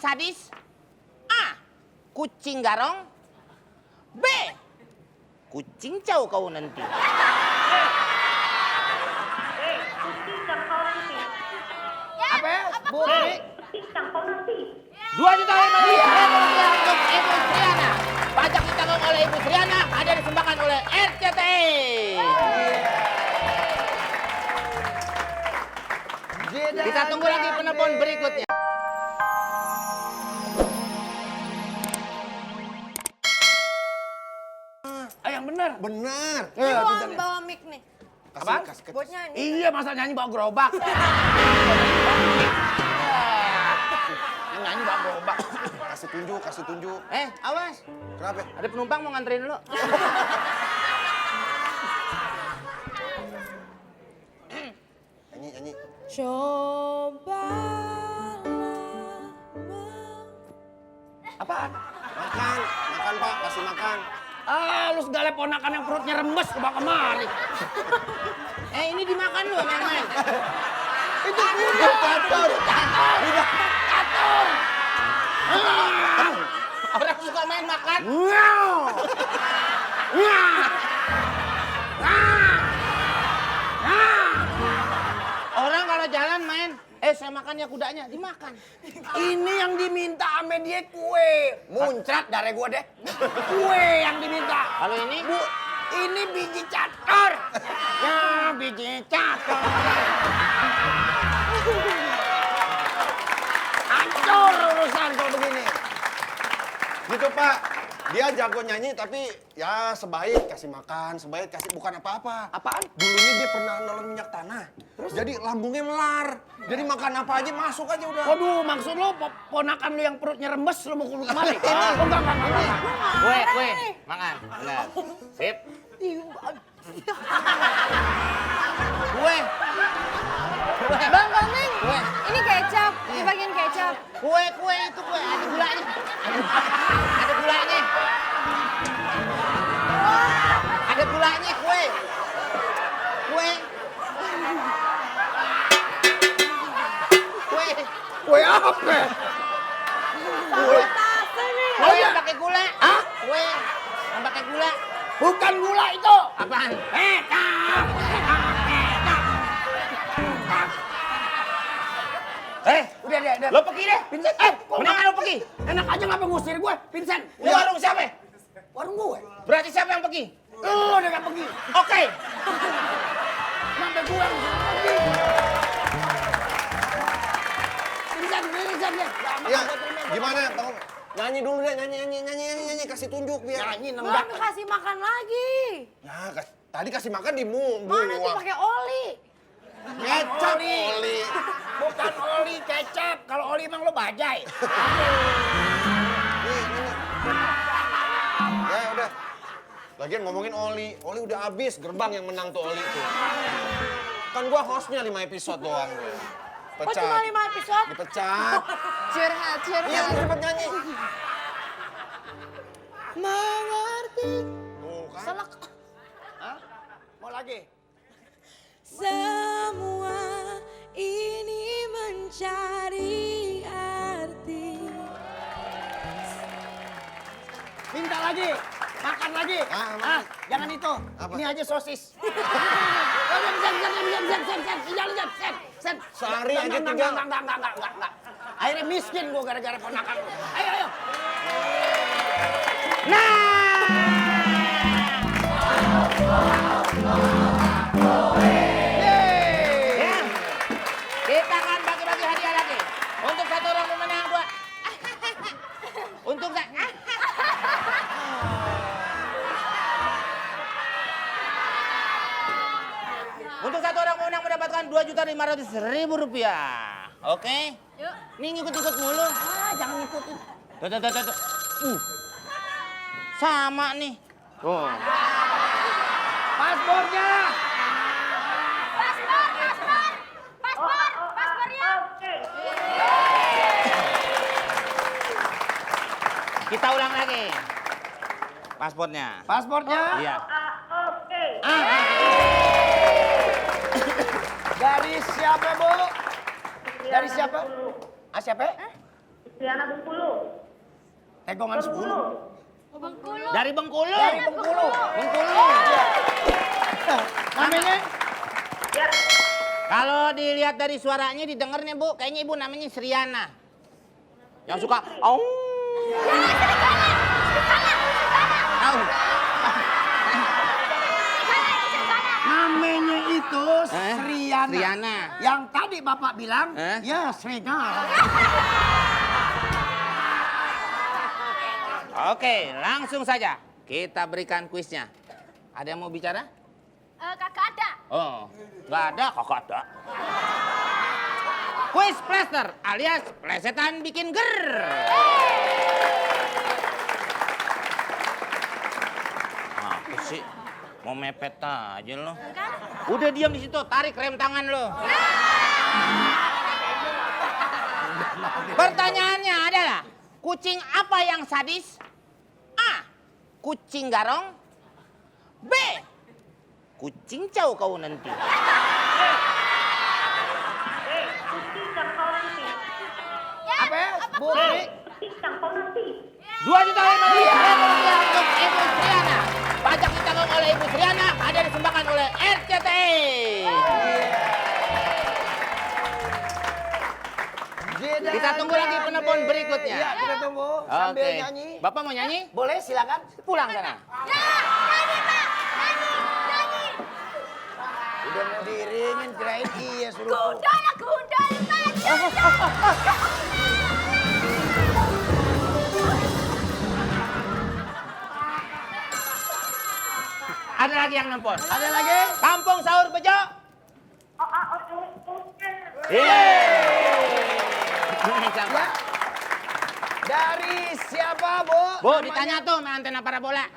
sadis? A. Kucing garong. B. Kucing cau kau nanti. Apa ya? Bu, Tri? 2.500.000 rupiah untuk Ibu Triana. Pajak ditanggung oleh Ibu Triana, ada disumbangkan oleh RCTI. Kita tunggu lagi penelpon berikutnya. Yang benar. Benar. Bawa mic nih. Apaan? Buat nyanyi. Iya, masa nyanyi bawa gerobak. Yang nyanyi bawa gerobak. Kasih tunjuk. Awas. Kenapa? Ada penumpang mau nganterin dulu. Nyanyi. Cobalah Apaan? Makan Pak, kasih makan. Lu segala ponakan yang perutnya rembes ke bawah kemari. Ini dimakan loh, main-main. Itu udah catur. Orang suka main makan. Orang kalau jalan main, saya makan ya kudanya, dimakan. Ini yang diminta sama dia kue. Muncrat dari gua deh. Kue yang diminta. Kalau ini? Bu, ini biji catur. Ya, biji catur. Hancur urusan kalau begini. Gitu Pak. Dia jago nyanyi tapi ya sebaik kasih makan, sebaik kasih bukan apa-apa. Apaan? Dulunya dia pernah nolong minyak tanah. Terus? Jadi lambungnya melar. Jadi makan apa aja masuk aja udah. Waduh, maksud lo ponakan lu yang perutnya rembes lu mau kulit kemari? Enggak. Kue, makan. Benar. Sip. Kue. Bang Komeng, Kue. ini kecap, di bagian kecap. Kue itu kue, ada gulanya. Ada gulanya. Ada gulanya kue. Kue. Kue apa? Kue. nih. Kue yang pakai gula. Hah? Kue yang pakai gula. Bukan gula itu. Apaan? Udah. Lo pergi deh. Vincent, Mendingan lo pergi. Enak aja ngapa ngusir gue, Vincent? Ini warung siapa? Warung gue. Berarti siapa yang pergi? Lu udah gak pergi. Oke. Sampai gue yang suruh pergi. Vincent ya. Ya, gimana? Tahu? Nyanyi dulu deh, nyanyi, kasih tunjuk biar. Nyanyi Belum nenggak. kasih makan lagi. Nah, tadi kasih makan di Mana sih pakai oli? Kecap oli. Bukan oli, kecap. Kalau oli emang lo bajai. Nih. Ya udah. Lagian ngomongin oli udah habis, gerbang yang menang tuh oli tuh. Kan gua hostnya 5 episode doang gue. Oh cuma 5 episode? Dipecat. Curhat. Iya, cepet nyanyi. Mengerti. Tuh kan. Selak. Hah? Mau lagi? Semua ini mencari arti. Minta lagi. Makan lagi. Makan. Jangan itu. Apa? Ini aja sosis. Sen. Sehari aja Enggak. tinggal. Enggak. Akhirnya miskin gua gara-gara ponakan lu. Ayo. Ya. Kita akan bagi-bagi hadiah lagi. Untuk satu orang pemenang buat. Untuk saya. Untuk satu orang pemenang mendapatkan 2.500.000 rupiah. Oke? Yuk. Nih ngikut-ngikut mulu. Jangan ngikutin. Tuh. Sama nih. Tuh. Paspornya. Paspornya. Kita ulang lagi. Paspornya. Paspornya. Iya. Dari siapa, Bu? Dari siapa? Siapa? Riana Bengkulu. Tegongan 10. Bengkulu. Dari Bengkulu. Dari Bengkulu. Bengkulu. Namanya? Ya. Kalau dilihat dari suaranya didengar nih Bu, kayaknya Ibu namanya Sriana. Yang suka au. Au. Namanya itu Sriana. Sriana. Yang tadi Bapak bilang, Eh? ya Sriana. Oke, langsung saja kita berikan kuisnya. Ada yang mau bicara? Kakak ada. Oh, nggak ada, kakak ada. Kuis plaster alias plesetan bikin ger. Apa sih? Mau mepet aja lo. Udah diam di situ, tarik rem tangan lo. Pertanyaannya adalah, kucing apa yang sadis? A. Kucing garong. B. Kucing cau kau nanti. Kucing kau nanti. Apa ya? Bu Tri? Kucing kau nanti. 2.500.000 rupiah untuk Ibu Sriana. Pajak ditanggung oleh Ibu Sriana, ada disumbangkan oleh RCTI. Kita tunggu lagi penelpon berikutnya. Iya, kita tunggu sambil Oke. nyanyi. Bapak mau nyanyi? Boleh, silakan. Pulang sana. Udah mau diiringin, kirain iya suruh. Gundal, Ada lagi yang nelpon. Ada lagi? Kampung Sahur Bejo. Siapa? Dari siapa, Bu? Bu, ditanya tuh sama antena parabola.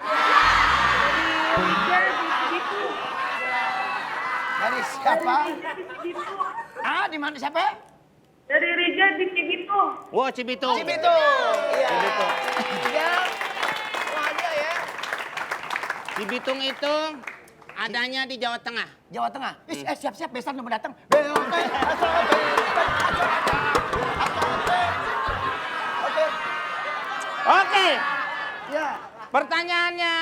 Dari siapa? Ah, di mana siapa? Dari Rija di Cibitung. Wow, Cibitung. Cibitung. Iya. Cibitung. Ya. Oh, ada ya. Cibitung itu adanya di Jawa Tengah. Jawa Tengah. Siap-siap, besan udah mau datang. Oke. Oke, Ya. pertanyaannya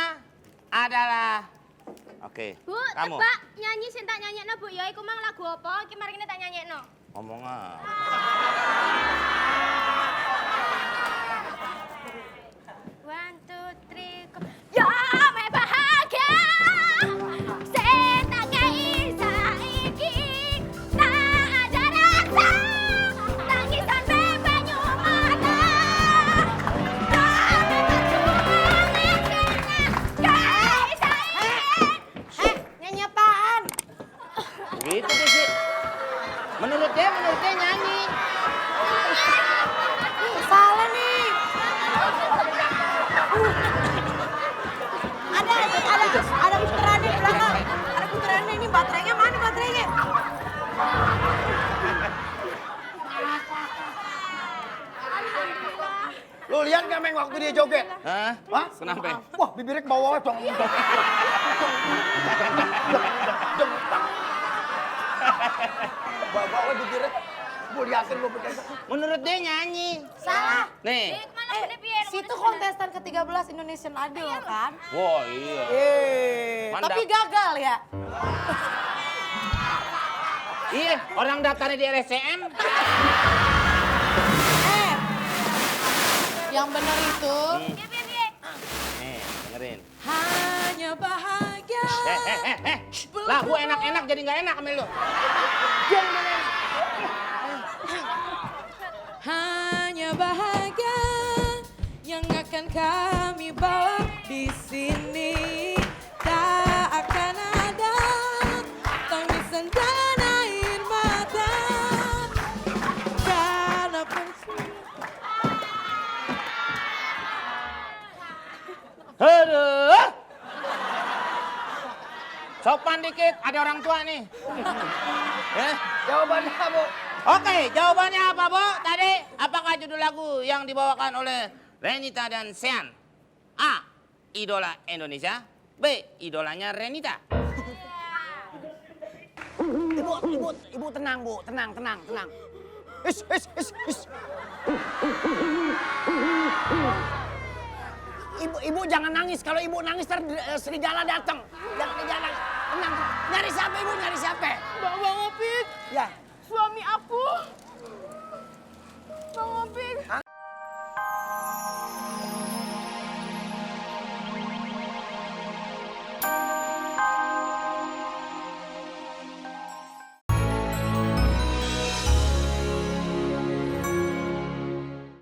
adalah, oke, Bu, kamu tebak nyanyi sing tak nyanyekno Bu, ya iku mang lagu apa? Iki mari tak nyanyekno. ngomong apa? One, two, three, go. Ya, me bahagia. Sing tak kei saiki. Tak ada rasa. Tangisan me banyu mata. Tak ada perjuangan kei saiki. Nyanyi apaan? Gitu deh sih. Menurut dia nyanyi. Salah nih. Ada puterannya di belakang. Ada puterannya ini baterainya mana baterainya? Lu lihat gak, Meng, waktu dia joget? Hah? Hah? Kenapa? Wah, bibirnya ke bawah dong. Bawa bibirnya. Gue liatin lu bener. Menurut dia nyanyi. Salah. Nih. Mana bener piye? Situ kontestan ke-13 Indonesian Idol kan? Wah iya. Mantap. Tapi gagal ya. Iya, orang daftarnya di RSCM. Yang benar itu Nih, dengerin. hanya bahagia. Lagu enak-enak jadi nggak enak sama lu. Hanya bahagia yang akan kami bawa di sini. Tak akan ada tangisan dan air mata. Karena Aduh. Sopan dikit, ada orang tua nih. Jawabannya, Bu. Oke, jawabannya apa, Bu? Tadi, apakah judul lagu yang dibawakan oleh Renita dan Sean? A. Idola Indonesia. B. Idolanya Renita. Ibu tenang, Bu. Tenang. Ibu jangan nangis. Kalau ibu nangis serigala datang. Jangan. Tenang. Nyari siapa ibu? Nyari siapa? Bang Apit, Ya. suami aku